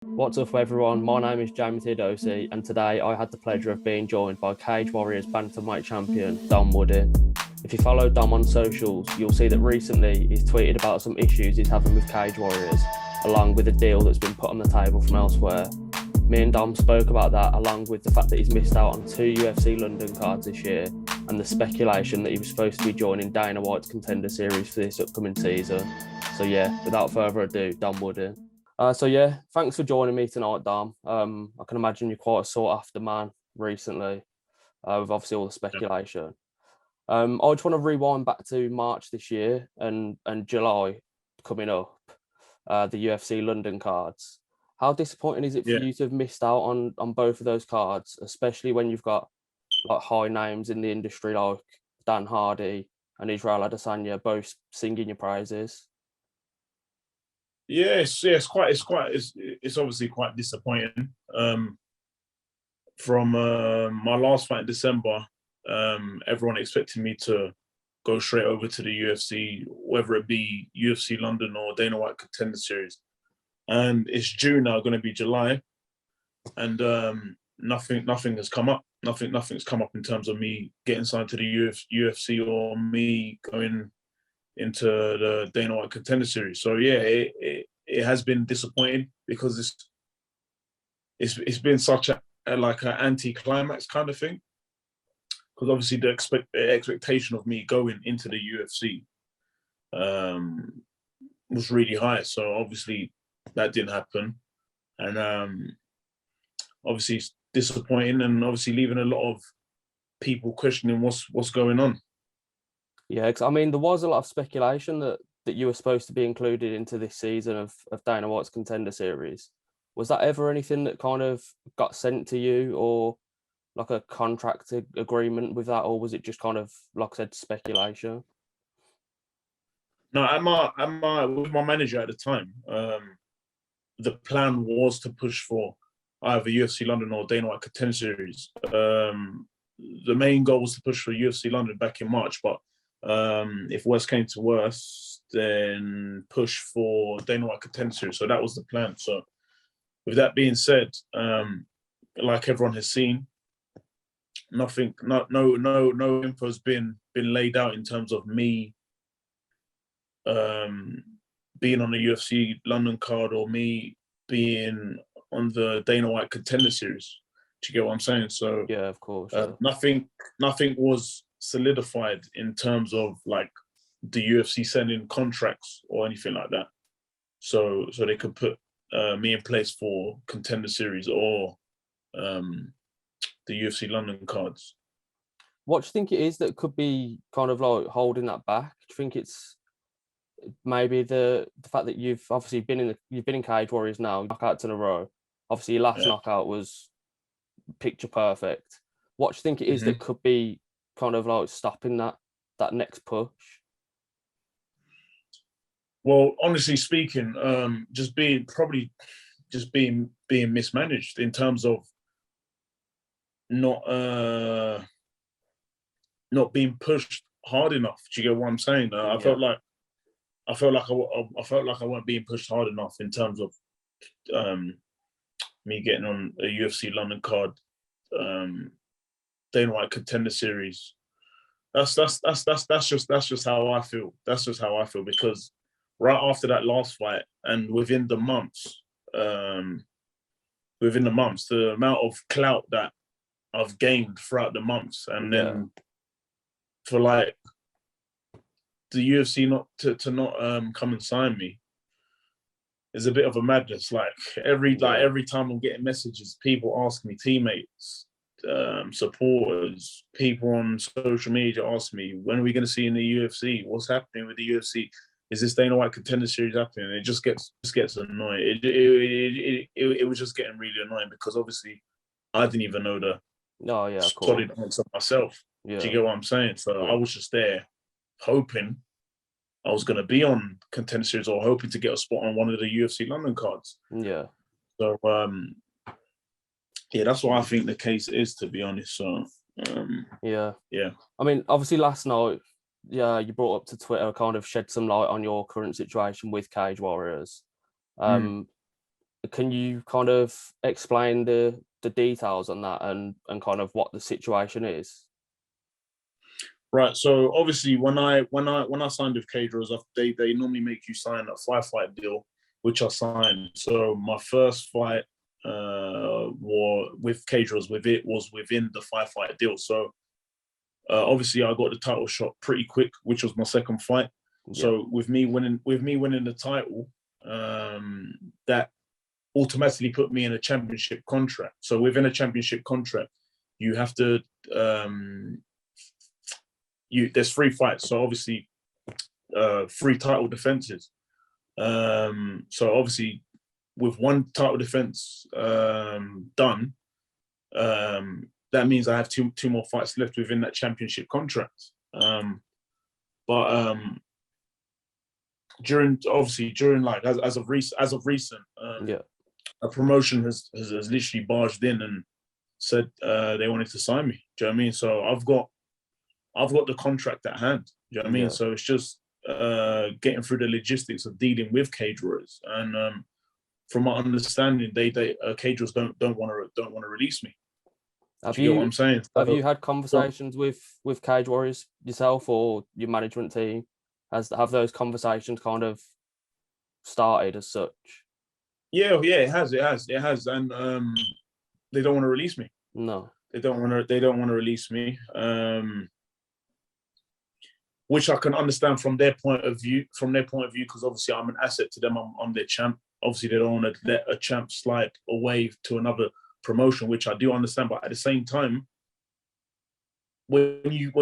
What's up, everyone? My name is Jamie Theodosi, and today I had the pleasure of being joined by Cage Warriors bantamweight champion Dom Wooding. If you follow Dom on socials, you'll see that recently he's tweeted about some issues he's having with Cage Warriors, along with a deal that's been put on the table from elsewhere. Me and Dom spoke about that, along with the fact that he's missed out on 2 UFC London cards this year, and the speculation that he was supposed to be joining Dana White's Contender series for this upcoming season. So yeah, without further ado, Dom Wooding. Thanks for joining me tonight, Dom. I can imagine you're quite a sought after man recently, with obviously all the speculation. I just want to rewind back to March this year and July coming up, the UFC London cards. How disappointing is it for you to have missed out on both of those cards, especially when you've got like high names in the industry like Dan Hardy and Israel Adesanya both singing your praises? It's obviously quite disappointing. From my last fight in December, everyone expected me to go straight over to the UFC, whether it be UFC London or Dana White Contender Series. And it's June now, going to be July, and nothing has come up. Nothing's come up in terms of me getting signed to the UFC or me going into the Dana White Contender Series. So yeah, it has been disappointing because it's been such a like an anti-climax kind of thing. Because obviously the expectation of me going into the UFC was really high. So obviously that didn't happen, and obviously it's disappointing, and obviously leaving a lot of people questioning what's going on. Yeah, because I mean, there was a lot of speculation that you were supposed to be included into this season of Dana White's Contender Series. Was that ever anything that kind of got sent to you, or like a contract agreement with that, or was it just kind of, like I said, speculation? No, with my manager at the time, the plan was to push for either UFC London or Dana White Contender Series. The main goal was to push for UFC London back in March, but if worse came to worse, then push for Dana White Contender Series. So that was the plan. So with that being said, like everyone has seen, no info has been laid out in terms of me being on the UFC London card or me being on the Dana White Contender Series. Do you get what I'm saying? So yeah, of course. Nothing was solidified in terms of like the UFC sending contracts or anything like that. So they could put me in place for Contender Series or the UFC London cards. What do you think it is that could be kind of like holding that back? Do you think it's maybe the fact that you've obviously been in Cage Warriors now, knockouts in a row? Obviously, your last knockout was picture perfect. What do you think it is that could be kind of like stopping that next push? Well, honestly speaking, just being mismanaged in terms of not being pushed hard enough. Do you get what I'm saying? I felt like I weren't being pushed hard enough in terms of me getting on a UFC London card, Dana White Contender Series. That's just how I feel. That's just how I feel, because right after that last fight and within the months, the amount of clout that I've gained throughout the months, and then for like the UFC not to come and sign me is a bit of a madness. Like every time I'm getting messages, people ask me, teammates, supporters, people on social media ask me, when are we going to see you in the UFC? What's happening with the UFC? Is this Dana White Contender Series happening? It just gets annoying. It was just getting really annoying, because obviously I didn't even know the solid answer myself. Do you get what I'm saying? So I was just there hoping I was going to be on Contender Series, or hoping to get a spot on one of the UFC London cards. Yeah. So that's what I think the case is, to be honest. So yeah. I mean, obviously last night, you brought up to Twitter, kind of shed some light on your current situation with Cage Warriors. can you kind of explain the details on that and kind of what the situation is? Right. So obviously, when I signed with Cage Warriors, they normally make you sign a 5-fight deal, which I signed. So my first fight war with Cage Warriors was within the 5-fight deal. So obviously, I got the title shot pretty quick, which was my second fight. Yeah. So with me winning the title, that automatically put me in a championship contract. So within a championship contract, you have to there's 3 fights. So obviously 3 title defenses. So obviously with 1 title defense done, that means I have two more fights left within that championship contract. But during like as of recent, a promotion has literally barged in and said they wanted to sign me. Do you know what I mean? So I've got the contract at hand. Do you know what I mean? So it's just getting through the logistics of dealing with Cage Warriors. And from my understanding, they Cage Warriors don't want to release me. Have you get what I'm saying? Have you had conversations with Cage Warriors yourself or your management team? Have those conversations kind of started as such? Yeah, it has, and they don't want to release me. No, they don't want to release me. Which I can understand from their point of view, because obviously I'm an asset to them. I'm their champ. Obviously, they don't want to let a champ slide away to another promotion, which I do understand. But at the same time, when you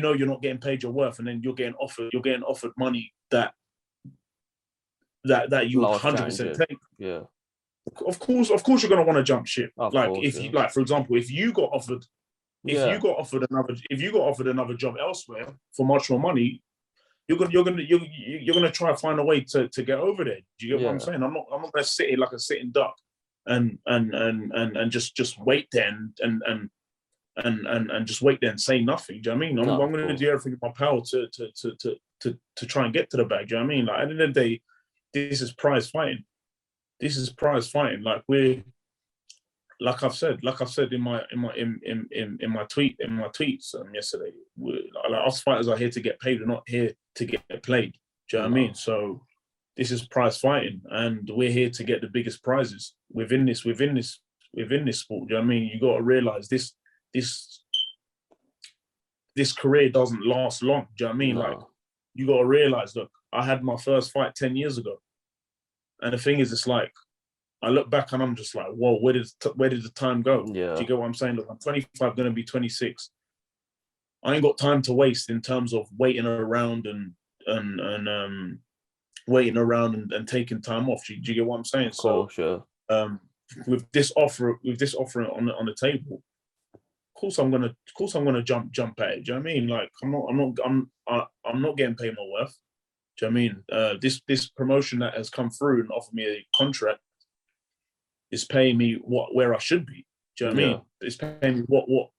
know you're not getting paid your worth, and then you're getting offered money that you 100% take. Yeah. Of course, you're gonna want to jump ship. You, for example, if you got offered another job elsewhere for much more money, you're gonna try to find a way to get over there. Do you get what I'm saying? I'm not gonna sit here like a sitting duck and just wait there and just wait there and say nothing. Do you know what I mean? I'm gonna do everything in my power to try and get to the bag. Do you know what I mean? Like at the end of the day, this is prize fighting. Like like I've said in my tweets yesterday, like us fighters are here to get paid. We're not here to get played. Do you know what I mean? So this is prize fighting, and we're here to get the biggest prizes within this sport. Do you know what I mean? You got to realize this career doesn't last long. Do you know what I mean? No. Like you got to realize, look, I had my first fight 10 years ago, and the thing is, it's like, I look back and I'm just like, whoa, where did the time go? Yeah. Do you get what I'm saying? Look, I'm 25, going to be 26. I ain't got time to waste in terms of waiting around and taking time off. Do you get what I'm saying? Cool, sure. With this offer on the table, of course I'm gonna jump at it. Do you know what I mean? Like I'm not getting paid my worth. Do you know what I mean? This promotion that has come through and offered me a contract is paying me where I should be. Do you know what I mean? It's paying me what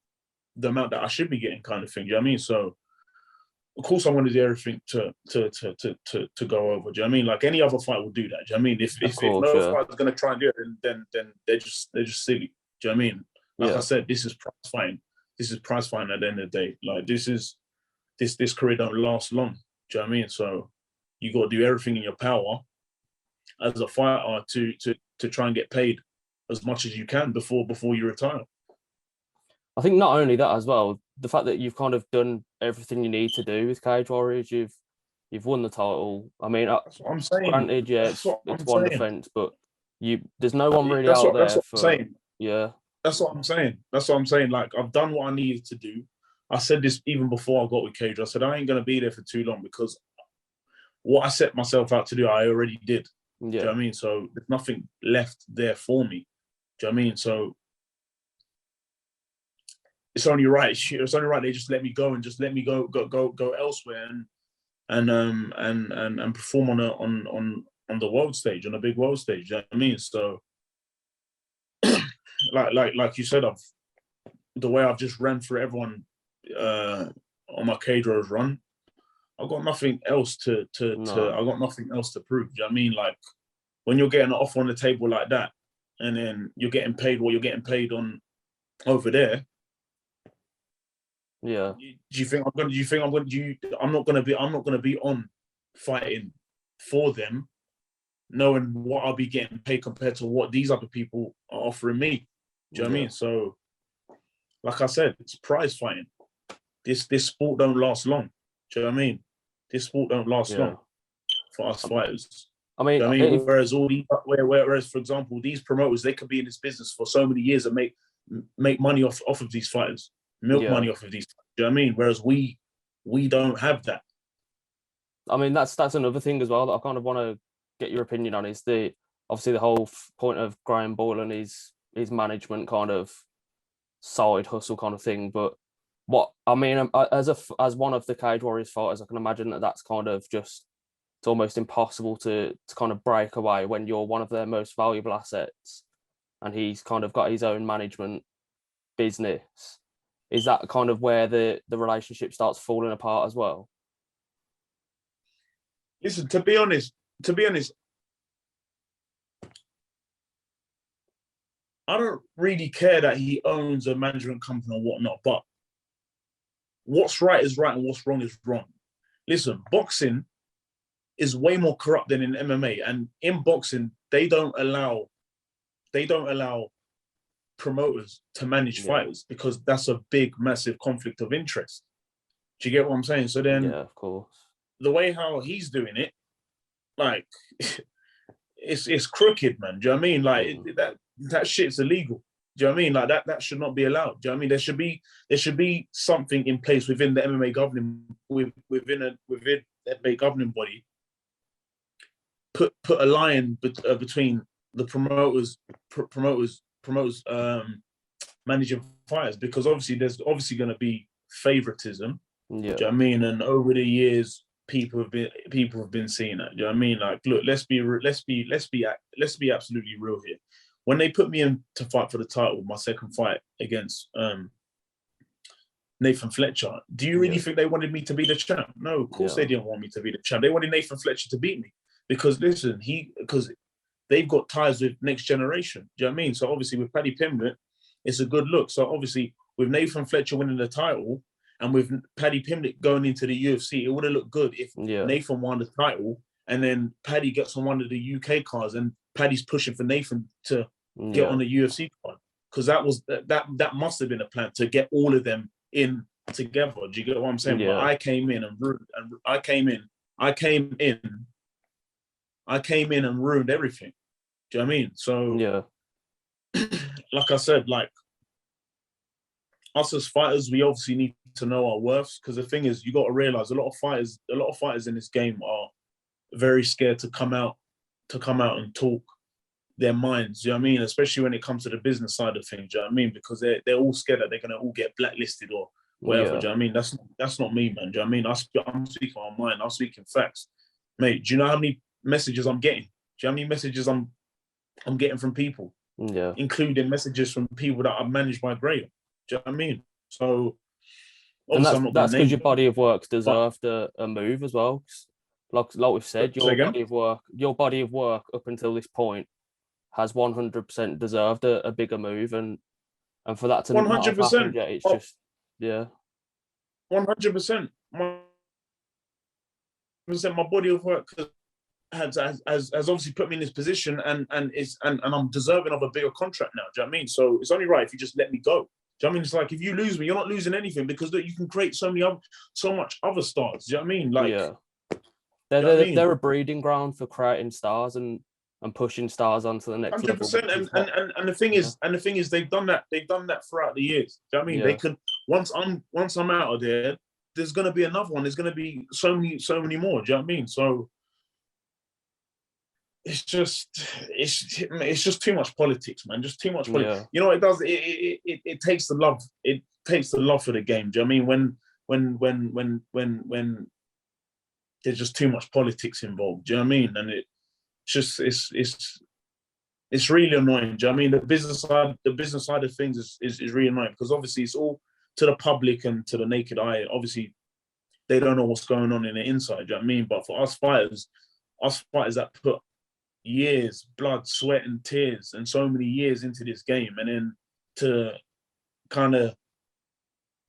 the amount that I should be getting, kind of thing. Do you know what I mean? So of course I want to do everything to go over. Do you know what I mean? Like any other fight will do that. Do you know what I mean? If no fight is going to try and do it, then they're just silly. Do you know what I mean? Like I said, this is prize fighting. This is prize fighting at the end of the day. Like this career don't last long. Do you know what I mean? So you got to do everything in your power as a fighter to try and get paid as much as you can before you retire. I think not only that as well, the fact that you've kind of done everything you need to do with Cage Warriors, you've won the title. I mean, that's what I'm saying. Granted, it's one defense, but there's no one really out there. That's what I'm saying. Yeah. That's what I'm saying. Like I've done what I needed to do. I said this even before I got with Cage. I said I ain't gonna be there for too long because what I set myself out to do, I already did. Yeah. Do you know what I mean? So there's nothing left there for me. Do you know what I mean? So it's only right. They just let me go and just let me go elsewhere and perform on the world stage, on a big world stage. Do you know what I mean? So like you said, the way I've just ran through everyone on my Cage Warriors run, I've got nothing else to prove. Do you know what I mean? Like when you're getting an offer on the table like that, and then you're getting paid what you're getting paid on over there. Yeah. Do you think I'm going? Do you think I'm going? I'm not going to be on fighting for them, knowing what I'll be getting paid compared to what these other people are offering me. Do you know what I mean? So, like I said, it's prize fighting. This sport don't last long. Do you know what I mean? This sport don't last long for us fighters. I mean, do you know what I mean? Whereas, for example, these promoters, they could be in this business for so many years and make money off of these fighters, milk money off of these. Do you know what I mean? Whereas we don't have that. I mean, that's another thing as well that I kind of want to get your opinion on, is obviously the whole point of Graham Boyle and his management kind of side hustle kind of thing. But what I mean, as one of the Cage Warriors fighters, I can imagine that's kind of just, it's almost impossible to kind of break away when you're one of their most valuable assets, and he's kind of got his own management business. Is that kind of where the relationship starts falling apart as well? Listen, to be honest, I don't really care that he owns a management company or whatnot, but what's right is right and what's wrong is wrong. Listen, boxing is way more corrupt than in MMA, and in boxing, they don't allow promoters to manage fighters because that's a big, massive conflict of interest. Do you get what I'm saying? So then, of course, the way how he's doing it, like, it's crooked, man. Do you know what I mean? Like that shit's illegal. Do you know what I mean? Like that should not be allowed. Do you know what I mean? There should be something in place within the MMA governing within the MMA governing body. Put a line between the promoters managing fighters, because obviously there's going to be favoritism. Yeah. Do you know what I mean? And over the years, people have been seeing that. Do you know what I mean? Like, look, let's be absolutely real here. When they put me in to fight for the title, my second fight against Nathan Fletcher, do you really think they wanted me to be the champ? No, of course they didn't want me to be the champ. They wanted Nathan Fletcher to beat me because, listen, because they've got ties with next generation. Do you know what I mean? So obviously with Paddy Pimblett, it's a good look. So obviously with Nathan Fletcher winning the title and with Paddy Pimblett going into the UFC, it would have looked good if Nathan won the title and then Paddy gets on one of the UK cards and Paddy's pushing for Nathan to get on the UFC card. Because that must have been a plan to get all of them in together. Do you get what I'm saying? Yeah. But I came in and ruined everything. Do you know what I mean? So, like I said, like, us as fighters, we obviously need to know our worths, because the thing is, you got to realize a lot of fighters in this game are very scared to come out and talk their minds. Do you know what I mean? Especially when it comes to the business side of things. Do you know what I mean? Because they're all scared that they're going to all get blacklisted or whatever. Do you know what I mean? That's not me, man. Do you know what I mean? I'm speaking my mind. I'm speaking facts, mate. Do you know how many messages I'm getting? Do you know how many messages I'm getting from people? Yeah, including messages from people that I've managed my grade. Do you know what I mean? So, and that's because your body of work's deserved a move as well. Like we've said, your body of work up until this point has 100% deserved a bigger move, and for that to 100%. Yet, it's just 100%. My body of work has obviously put me in this position, and I'm deserving of a bigger contract now. Do you know what I mean? So it's only right if you just let me go. Do you know what I mean? It's like, if you lose me, you're not losing anything, because look, you can create so much other stars. Do you know what I mean? Like, they're a breeding ground for creating stars and pushing stars onto the next 100%. level. And the thing is, they've done that throughout the years. Do you know what I mean? They can, once I'm out of there, there's gonna be another one. There's gonna be so many more. Do you know what I mean? So it's just too much politics, man. Just too much politics. You know what it does? It takes the love. It takes the love for the game. Do you know what I mean? When there's just too much politics involved. Do you know what I mean? And it's really annoying. Do you know what I mean? The business side of things is really annoying, because obviously it's all to the public and to the naked eye. Obviously, they don't know what's going on in the inside. Do you know what I mean? But for us fighters that put years, blood, sweat, and tears, and so many years into this game, and then to kind of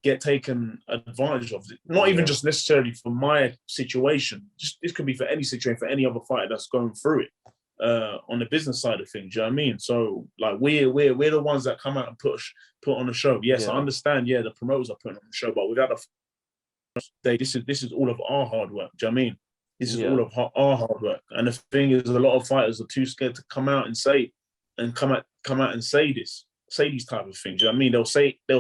get taken advantage of. Not even just necessarily for my situation. Just this could be for any situation, for any other fighter that's going through it. On the business side of things, you know what I mean? So like we're the ones that come out and put on a show. Yes, I understand. Yeah, the promoters are putting on the show, but without the this is all of our hard work. Do you know what I mean? This is all of our hard work. And the thing is, a lot of fighters are too scared to come out and say, and come out and say these type of things. Do you know what I mean? They'll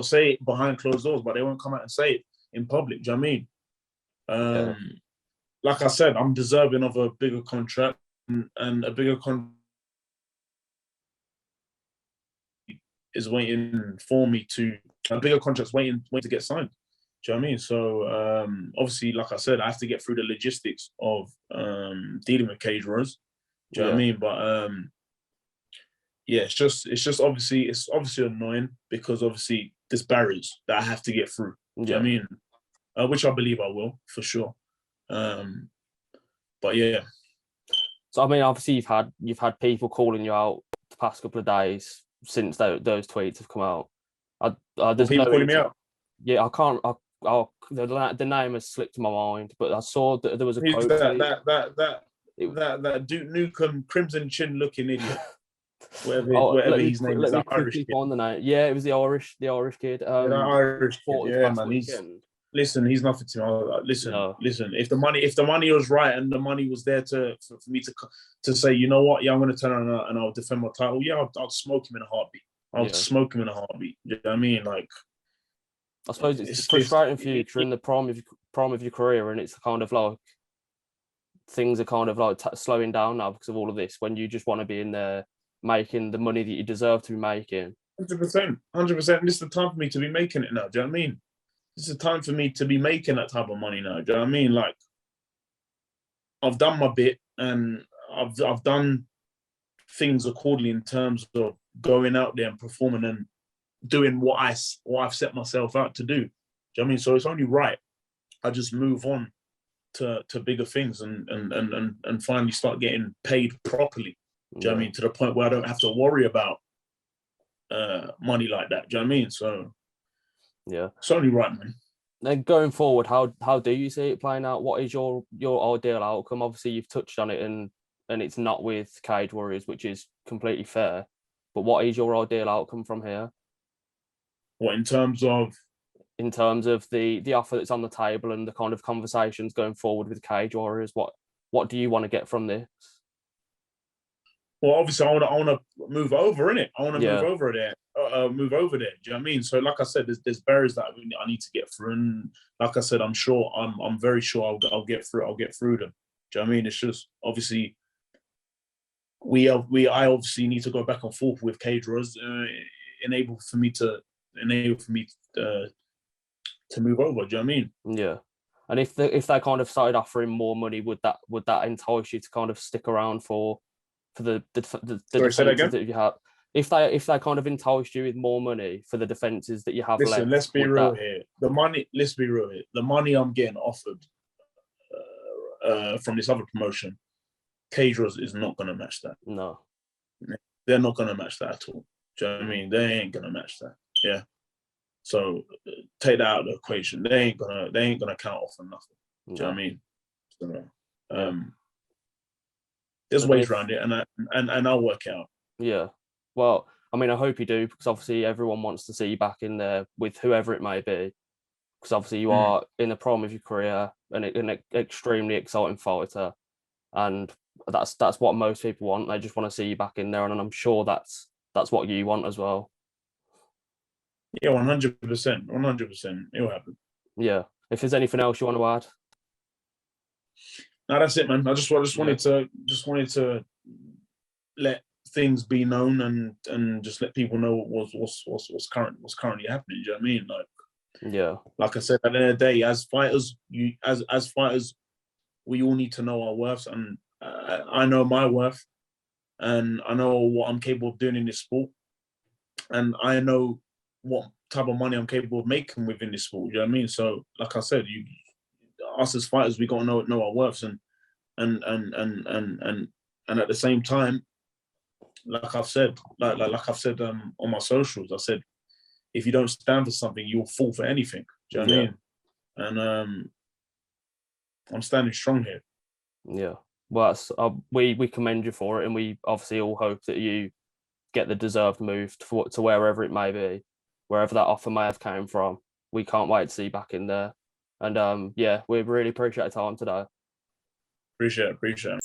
say it behind closed doors, but they won't come out and say it in public. Do you know what I mean? Like I said, I'm deserving of a bigger contract, and a bigger contract is waiting for me to. A bigger contract's waiting to get signed. Do you know what I mean? So obviously, like I said, I have to get through the logistics of dealing with cage runners. Do you know what I mean? But yeah, it's just obviously annoying because obviously there's barriers that I have to get through. Do you know what I mean? Which I believe I will for sure. But yeah. So I mean, obviously you've had people calling you out the past couple of days since those tweets have come out. There's people calling me out. Yeah, I can't. The name has slipped my mind, but I saw that there was a quote. That Duke Nukem Crimson Chin looking idiot. Whatever his name is, that Irish kid. On the name. Yeah, it was the Irish kid. Irish kid. Yeah, man. Listen, he's nothing to me. Listen. If the money was right and the money was there for me to say, you know what, yeah, I'm going to turn around and I'll defend my title. Yeah, I'll smoke him in a heartbeat. I'll smoke him in a heartbeat. You know what I mean? Like, I suppose it's frustrating for you. You're in the prime of your career, and it's kind of like things are kind of like slowing down now because of all of this. When you just want to be in there making the money that you deserve to be making. 100%. This is the time for me to be making it now. Do you know what I mean? This is the time for me to be making that type of money now. Do you know what I mean? Like, I've done my bit, and I've done things accordingly in terms of going out there and performing and doing what I've set myself out to do. Do you know what I mean? So it's only right I just move on to bigger things and finally start getting paid properly. Do you know what I mean? To the point where I don't have to worry about money like that. Do you know what I mean? So yeah, it's only right, man. Then going forward, how do you see it playing out? What is your ideal outcome? Obviously, you've touched on it, and it's not with Cage Warriors, which is completely fair. But what is your ideal outcome from here? What, in terms of the offer that's on the table and the kind of conversations going forward with Cage Warriors? What do you want to get from this? Well, obviously, I want to move over, innit? I want to move over there. Move over there. Do you know what I mean? So, like I said, there's barriers that I need to get through, and like I said, I'm very sure I'll get through. I'll get through them. Do you know what I mean? It's just obviously I obviously need to go back and forth with Cage Warriors, enable for me to move over. Do you know what I mean? Yeah. And if they kind of started offering more money, would that entice you to kind of stick around for the defenses that you have? If they kind of enticed you with more money for the defenses that you have left. Let's be real here. Let's be real here. The money I'm getting offered from this other promotion, Cage Warriors is not going to match that. No. They're not going to match that at all. Do you know what I mean? They ain't going to match that. Yeah. So take that out of the equation. They ain't gonna count off on nothing. Do you know what I mean? So, there's ways around it, and I'll work it out. Yeah. Well, I mean, I hope you do, because obviously everyone wants to see you back in there with whoever it may be, because obviously you are in the prime of your career and an extremely exciting fighter, and that's what most people want. They just want to see you back in there, and I'm sure that's what you want as well. Yeah, 100%. It'll happen. Yeah. If there's anything else you want to add? No, that's it, man. I just wanted to let things be known and just let people know what's currently happening. Do you know what I mean? Like, yeah. Like I said, at the end of the day, as fighters, we all need to know our worths, and I know my worth, and I know what I'm capable of doing in this sport, and I know what type of money I'm capable of making within this sport. You know what I mean? So, like I said, us as fighters, we gotta know our worths and And at the same time, like I've said, on my socials, I said, if you don't stand for something, you'll fall for anything. Do you know what I mean? And I'm standing strong here. Yeah. Well, we commend you for it, and we obviously all hope that you get the deserved move to wherever it may be, wherever that offer may have came from. We can't wait to see you back in there. And yeah, we really appreciate your time today. Appreciate it.